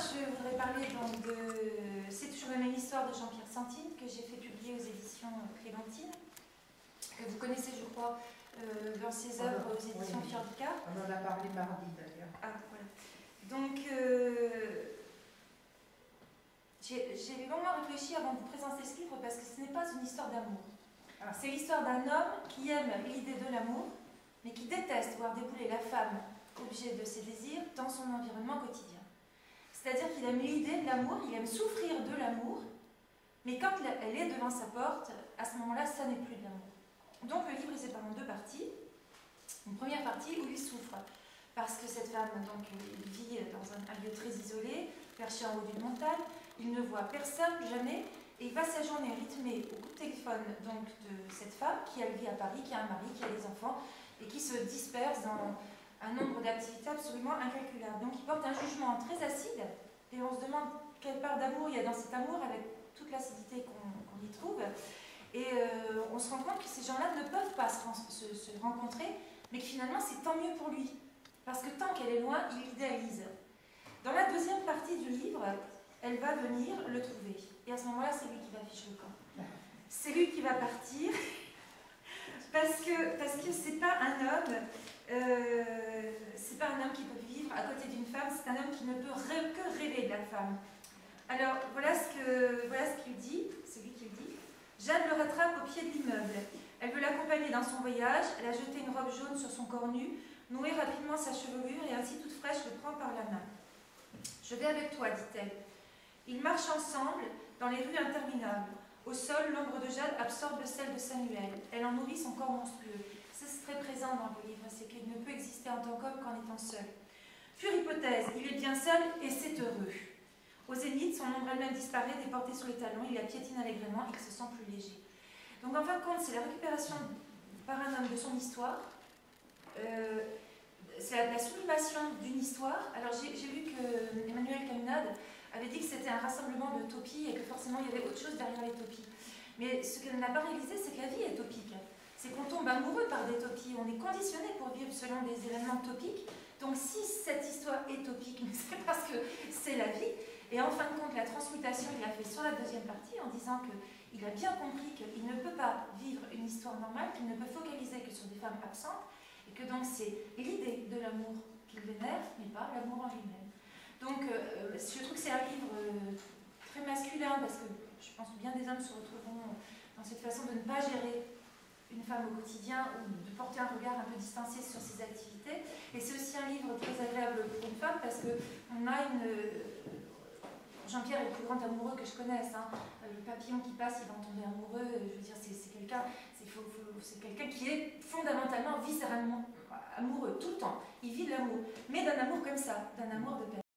je voudrais parler donc de C'est toujours la même histoire de Jean-Pierre Santine, que j'ai fait publier aux éditions Clémentine, que vous connaissez, je crois, dans ses œuvres aux éditions Fiordica. On en a parlé mardi d'ailleurs. Ah, voilà. Donc, j'ai longuement réfléchi avant de vous présenter ce livre parce que ce n'est pas une histoire d'amour. Ah. C'est l'histoire d'un homme qui aime l'idée de l'amour, mais qui déteste voir débouler la femme, objet de ses désirs, dans son environnement quotidien. C'est-à-dire qu'il aime l'idée de l'amour, il aime souffrir de l'amour, mais quand elle est devant sa porte, à ce moment-là, ça n'est plus de l'amour. Donc le livre est séparé en deux parties. Une première partie où il souffre, parce que cette femme donc, vit dans un lieu très isolé, perché en haut d'une montagne, il ne voit personne, jamais, et il passe sa journée rythmée au coup de téléphone donc, de cette femme, qui elle vit à Paris, qui a un mari, qui a des enfants, et qui se disperse dans un nombre d'activités absolument incalculable. Donc il porte un jugement très acide, et on se demande quelle part d'amour il y a dans cet amour, avec toute l'acidité qu'on y trouve. Et on se rend compte que ces gens-là ne peuvent pas se rencontrer, mais que finalement c'est tant mieux pour lui. Parce que tant qu'elle est loin, il l'idéalise. Dans la deuxième partie du livre, elle va venir le trouver. Et à ce moment-là, c'est lui qui va ficher le camp. C'est lui qui va partir, parce que c'est pas un homme, qui peut vivre à côté d'une femme, c'est un homme qui ne peut que rêver de la femme. Alors, voilà ce qu'il dit, c'est lui qui le dit. Jeanne le rattrape au pied de l'immeuble. Elle veut l'accompagner dans son voyage, elle a jeté une robe jaune sur son corps nu, noué rapidement sa chevelure et ainsi toute fraîche le prend par la main. « Je vais avec toi, dit-elle. » Ils marchent ensemble dans les rues interminables. Au sol, l'ombre de Jade absorbe celle de Samuel. Elle en nourrit son corps monstrueux. C'est très présent dans le livre, c'est qu'il ne peut exister en tant qu'homme qu'en étant seul. Pure hypothèse, il est bien seul et c'est heureux. Au zénith, son ombre elle-même disparaît, déportée sur les talons, il la piétine allègrement, il se sent plus léger. Donc en fin de compte, c'est la récupération par un homme de son histoire, c'est la sublimation d'une histoire. Alors j'ai vu que Emmanuel Camunade avait dit que c'était un rassemblement d'utopies et que forcément il y avait autre chose derrière les utopies. Mais ce qu'elle n'a pas réalisé, c'est que la vie est utopique. C'est qu'on tombe amoureux par des utopies, on est conditionné pour vivre selon des événements utopiques. Donc si cette histoire est utopique, c'est parce que c'est la vie. Et en fin de compte, la transmutation, il l'a fait sur la deuxième partie en disant qu'il a bien compris qu'il ne peut pas vivre une histoire normale, qu'il ne peut focaliser que sur des femmes absentes, et que donc c'est l'idée de l'amour qu'il vénère, mais pas l'amour en lui-même. Donc je trouve que c'est un livre très masculin, parce que je pense que bien des hommes se retrouveront dans cette façon de ne pas gérer une femme au quotidien ou de porter un regard un peu distancé sur ses activités. Et c'est aussi un livre très agréable pour une femme parce qu'on a une... Jean-Pierre est le plus grand amoureux que je connaisse. Hein. Le papillon qui passe, il va en tomber amoureux. Je veux dire, c'est quelqu'un qui est fondamentalement, viscéralement amoureux tout le temps. Il vit de l'amour, mais d'un amour comme ça, d'un amour de personne.